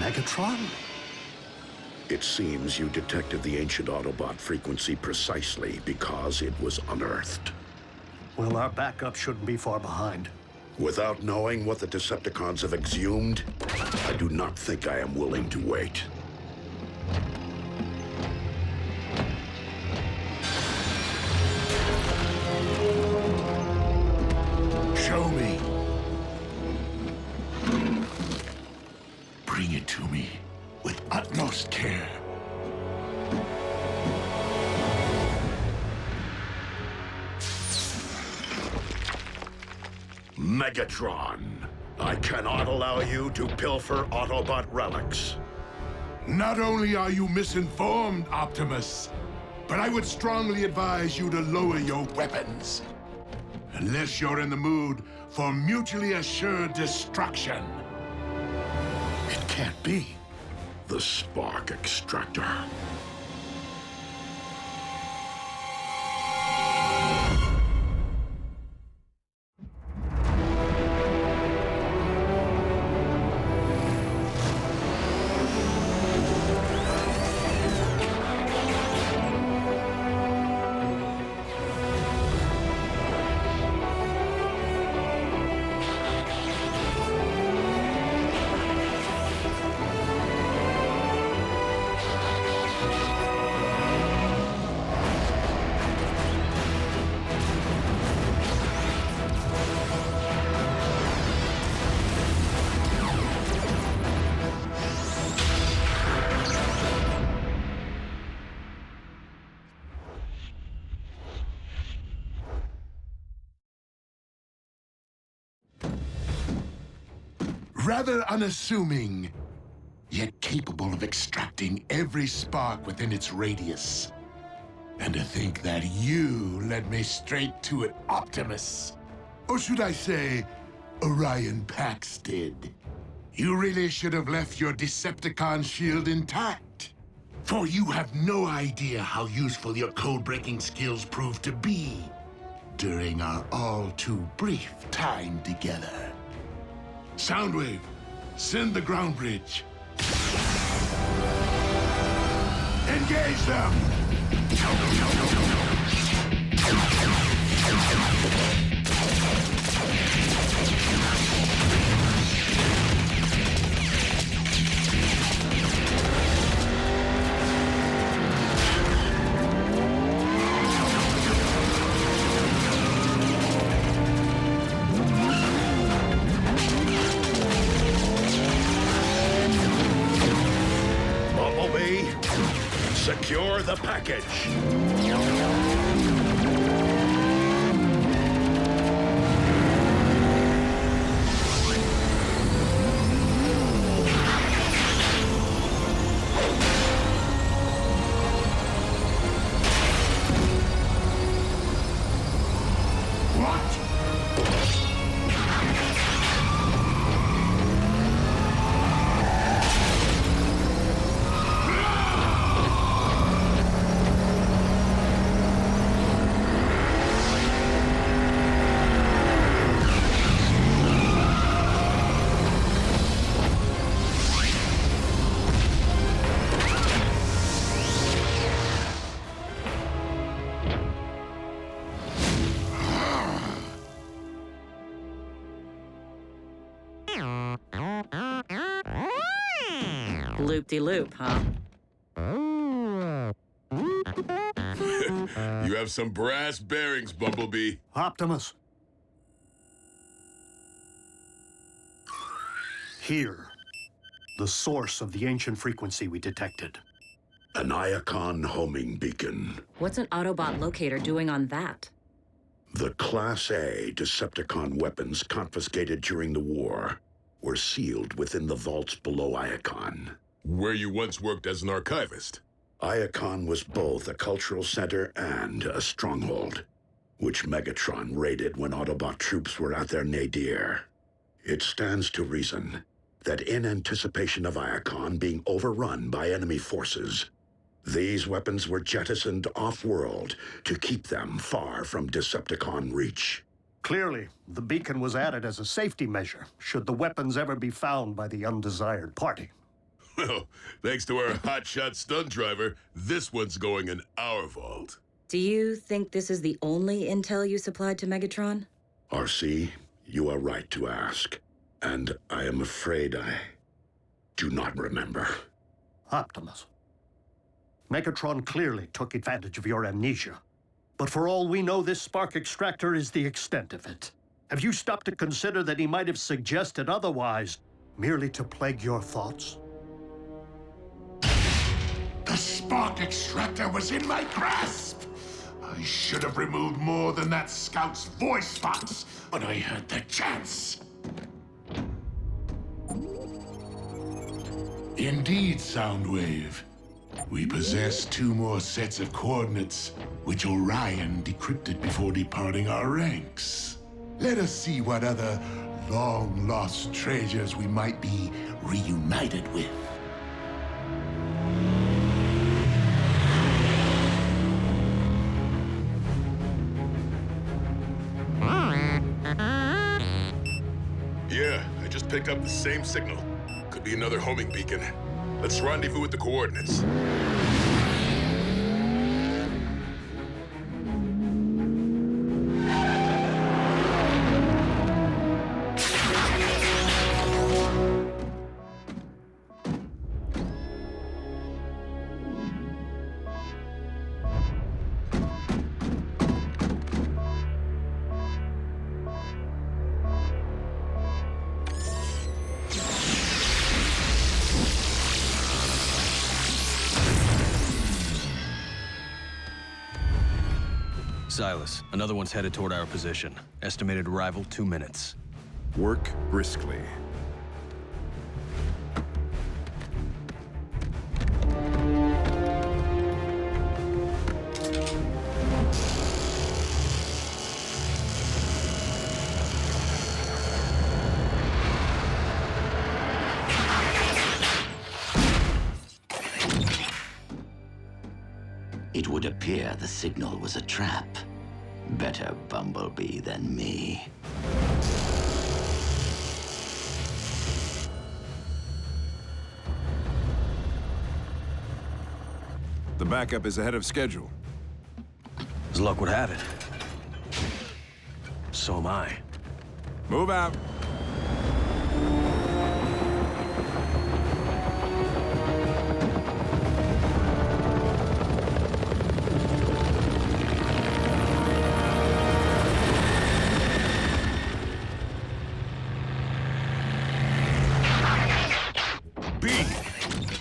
Megatron? It seems you detected the ancient Autobot frequency precisely because it was unearthed. Well, our backup shouldn't be far behind. Without knowing what the Decepticons have exhumed, I do not think I am willing to wait. Show me. Bring it to me with utmost care. Megatron, I cannot allow you to pilfer Autobot relics. Not only are you misinformed, Optimus, but I would strongly advise you to lower your weapons. Unless you're in the mood for mutually assured destruction. It can't be. The spark extractor. Rather unassuming, yet capable of extracting every spark within its radius. And to think that you led me straight to it, Optimus. Or should I say, Orion Pax did. You really should have left your Decepticon shield intact. For you have no idea how useful your code-breaking skills proved to be during our all-too-brief time together. Soundwave, send the ground bridge. Engage them! Bumblebee, secure the package. Loop-de-loop, huh? You have some brass bearings, Bumblebee. Optimus. Here, the source of the ancient frequency we detected. An Iacon homing beacon. What's an Autobot locator doing on that? The Class A Decepticon weapons confiscated during the war were sealed within the vaults below Iacon. Where you once worked as an archivist. Iacon was both a cultural center and a stronghold, which Megatron raided when Autobot troops were at their nadir. It stands to reason that in anticipation of Iacon being overrun by enemy forces, these weapons were jettisoned off-world to keep them far from Decepticon reach. Clearly, the beacon was added as a safety measure, should the weapons ever be found by the undesired party. Well, thanks to our hotshot stunt driver, this one's going in our vault. Do you think this is the only intel you supplied to Megatron? RC, you are right to ask. And I am afraid I do not remember. Optimus. Megatron clearly took advantage of your amnesia. But for all we know, this spark extractor is the extent of it. Have you stopped to consider that he might have suggested otherwise, merely to plague your thoughts? The spark extractor was in my grasp! I should have removed more than that scout's voice box when I had the chance. Indeed, Soundwave. We possess 2 more sets of coordinates, which Orion decrypted before departing our ranks. Let us see what other long-lost treasures we might be reunited with. Yeah, I just picked up the same signal. Could be another homing beacon. Let's rendezvous with the coordinates. Silas, another one's headed toward our position. Estimated arrival 2 minutes. Work briskly. It would appear the signal was a trap. Better Bumblebee than me. The backup is ahead of schedule. As luck would have it. So am I. Move out.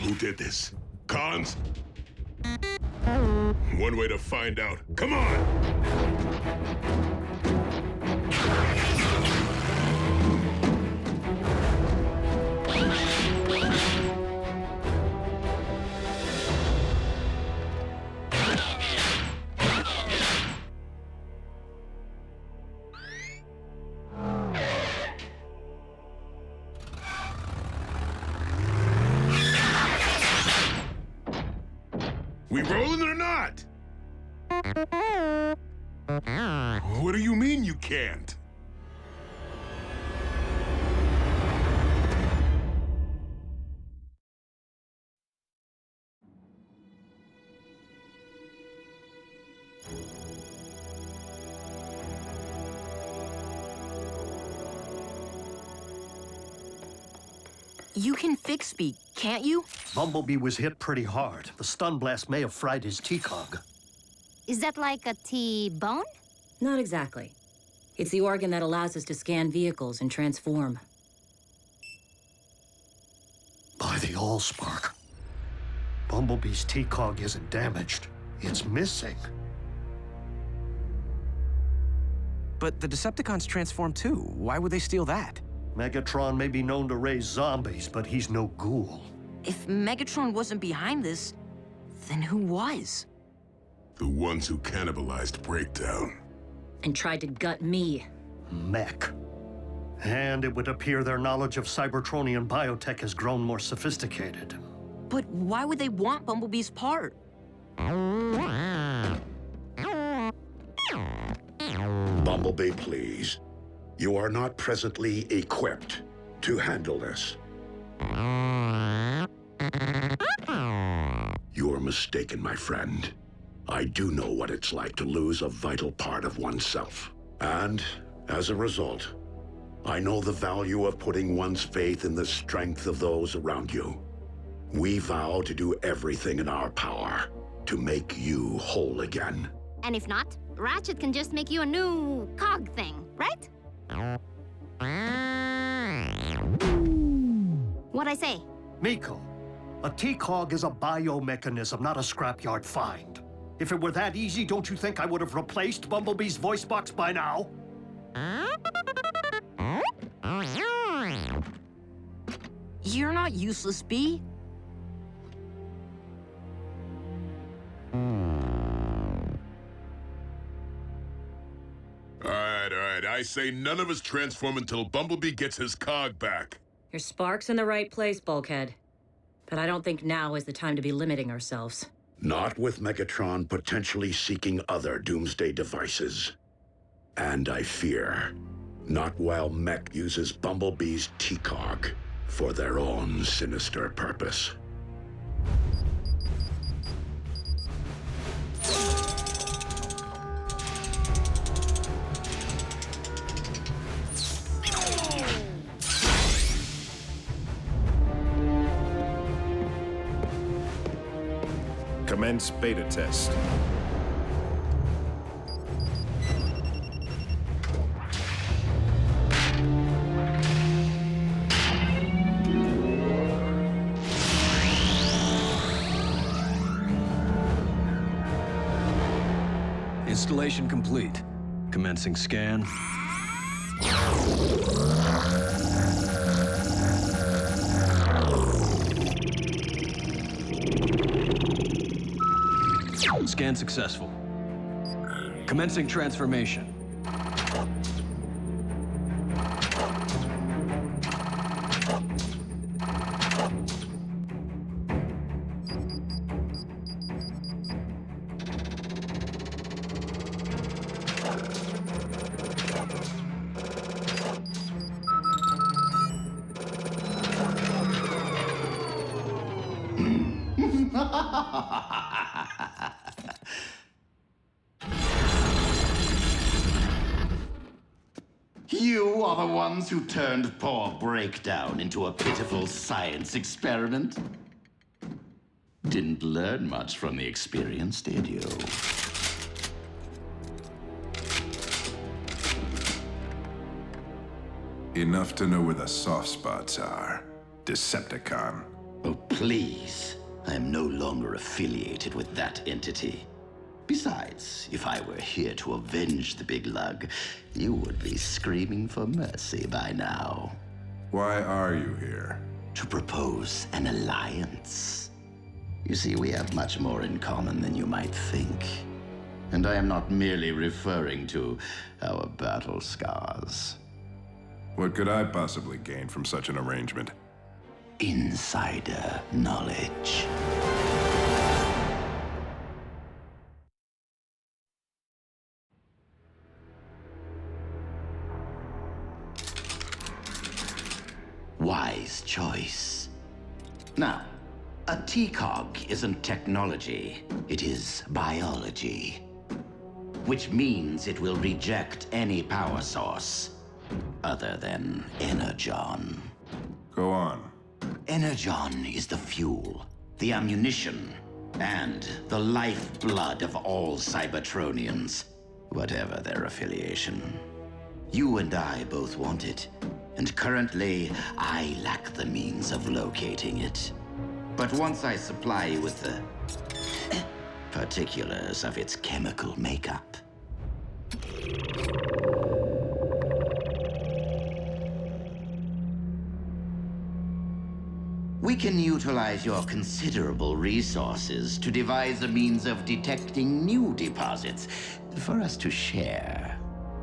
Who did this? Cons? One way to find out. Come on! We rolling or not? What do you mean you can't? You can fix me, can't you? Bumblebee was hit pretty hard. The stun blast may have fried his T-cog. Is that like a T-bone? Not exactly. It's the organ that allows us to scan vehicles and transform. By the Allspark. Bumblebee's T-cog isn't damaged. It's missing. But the Decepticons transform too. Why would they steal that? Megatron may be known to raise zombies, but he's no ghoul. If Megatron wasn't behind this, then who was? The ones who cannibalized Breakdown. And tried to gut me. M.E.C.H. And it would appear their knowledge of Cybertronian biotech has grown more sophisticated. But why would they want Bumblebee's part? Bumblebee, please. You are not presently equipped to handle this. You're mistaken, my friend. I do know what it's like to lose a vital part of oneself. And, as a result, I know the value of putting one's faith in the strength of those around you. We vow to do everything in our power to make you whole again. And if not, Ratchet can just make you a new cog thing, right? What'd I say? Miko, a T-Cog is a biomechanism, not a scrapyard find. If it were that easy, don't you think I would have replaced Bumblebee's voice box by now? You're not useless, Bee. All right. I say none of us transform until Bumblebee gets his cog back. Your spark's in the right place, Bulkhead. But I don't think now is the time to be limiting ourselves. Not with Megatron potentially seeking other doomsday devices. And I fear, not while Mech uses Bumblebee's T-Cog for their own sinister purpose. Commence beta test. Installation complete. Commencing scan. Scan successful. Commencing transformation. You are the ones who turned poor Breakdown into a pitiful science experiment? Didn't learn much from the experience, did you? Enough to know where the soft spots are. Decepticon. Oh, please. I am no longer affiliated with that entity. Besides, if I were here to avenge the big lug, you would be screaming for mercy by now. Why are you here? To propose an alliance. You see, we have much more in common than you might think. And I am not merely referring to our battle scars. What could I possibly gain from such an arrangement? Insider knowledge. Wise choice. Now, a T-Cog isn't technology, it is biology. Which means it will reject any power source other than Energon. Go on. Energon is the fuel, the ammunition, and the lifeblood of all Cybertronians, whatever their affiliation. You and I both want it, and currently, I lack the means of locating it. But once I supply you with the particulars of its chemical makeup, we can utilize your considerable resources to devise a means of detecting new deposits for us to share.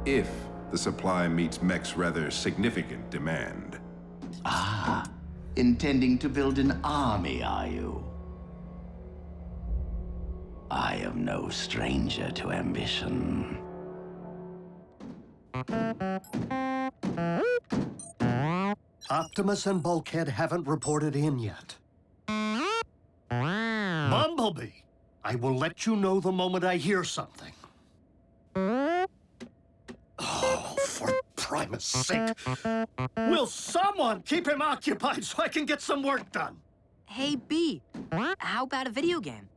If the supply meets M.E.C.H rather significant demand. Ah, intending to build an army, are you? I am no stranger to ambition. Optimus and Bulkhead haven't reported in yet. Bumblebee, I will let you know the moment I hear something. Oh, for Primus' sake. Will someone keep him occupied so I can get some work done? Hey, B, how about a video game?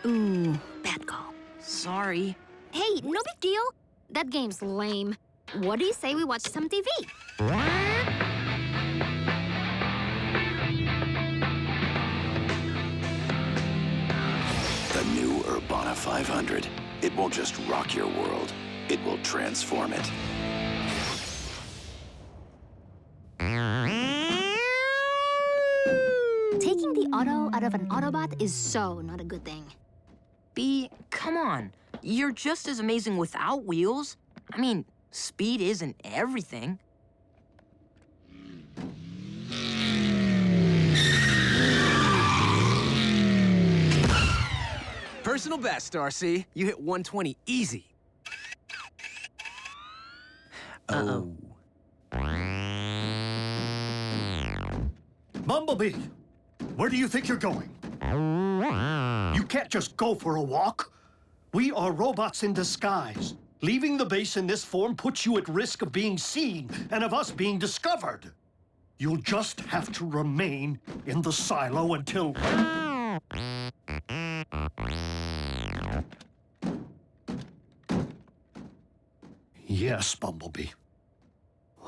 Ooh, bad call. Sorry. Hey, no big deal. That game's lame. What do you say we watch some TV? The new Urbana 500. It won't just rock your world, it will transform it. Taking the auto out of an Autobot is so not a good thing. B, come on. You're just as amazing without wheels. I mean, speed isn't everything. Personal best, RC. You hit 120 easy. Uh-oh. Bumblebee, where do you think you're going? You can't just go for a walk. We are robots in disguise. Leaving the base in this form puts you at risk of being seen and of us being discovered. You'll just have to remain in the silo until... Yes, Bumblebee.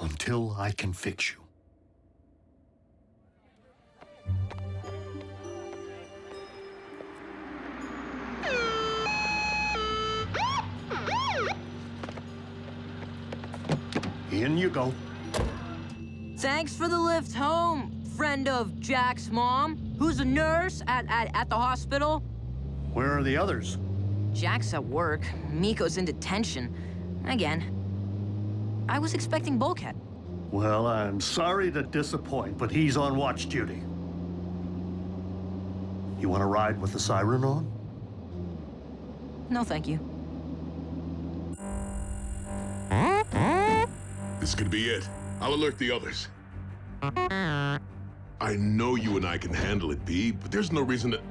Until I can fix you. In you go. Thanks for the lift home, friend of Jack's mom, who's a nurse at the hospital. Where are the others? Jack's at work. Miko's in detention. Again. I was expecting Bulkhead. Well, I'm sorry to disappoint, but he's on watch duty. You want to ride with the siren on? No, thank you. This could be it. I'll alert the others. I know you and I can handle it, B, but there's no reason to...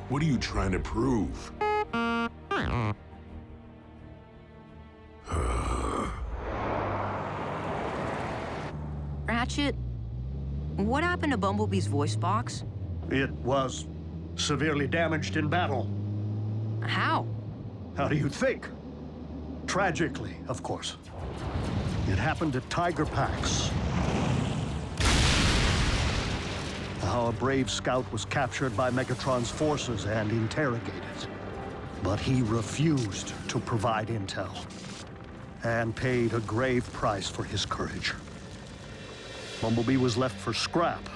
What are you trying to prove? Ratchet, what happened to Bumblebee's voice box? It was severely damaged in battle. How? How do you think? Tragically, of course. It happened at Tiger Pax. How a brave scout was captured by Megatron's forces and interrogated. But he refused to provide intel, and paid a grave price for his courage. Bumblebee was left for scrap.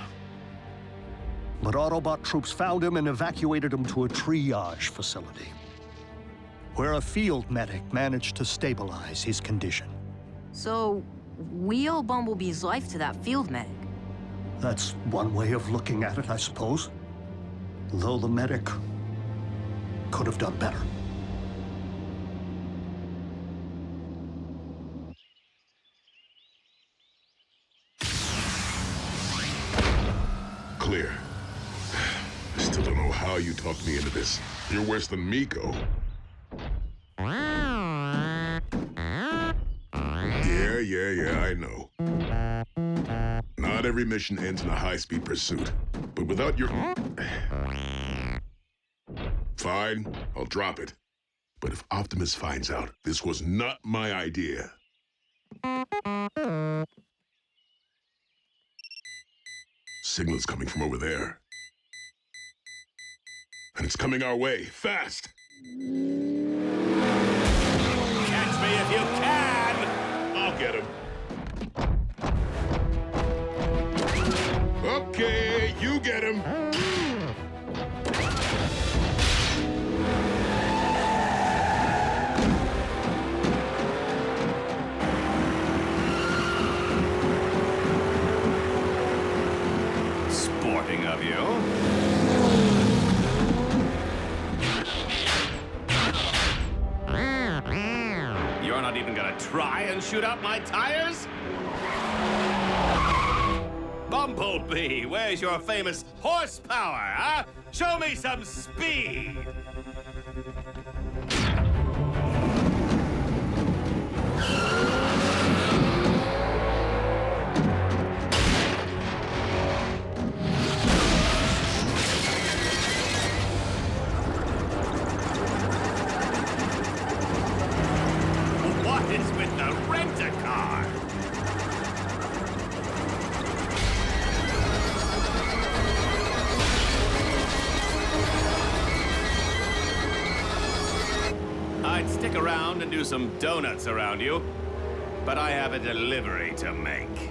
But Autobot troops found him and evacuated him to a triage facility, where a field medic managed to stabilize his condition. So, we owe Bumblebee's life to that field medic. That's one way of looking at it, I suppose. Though the medic could have done better. Clear. I still don't know how you talked me into this. You're worse than Miko. Yeah, I know. Not every mission ends in a high-speed pursuit. But without your... Fine, I'll drop it. But if Optimus finds out this was not my idea... Signal's coming from over there. And it's coming our way, fast! Catch me if you can! I'll get him. Okay, you get him. Sporting of you. You're not aren't even gonna try and shoot out my tires? Bumblebee, where's your famous horsepower, huh? Show me some speed! What is with the rent-a-car? I'd stick around and do some donuts around you, but I have a delivery to make.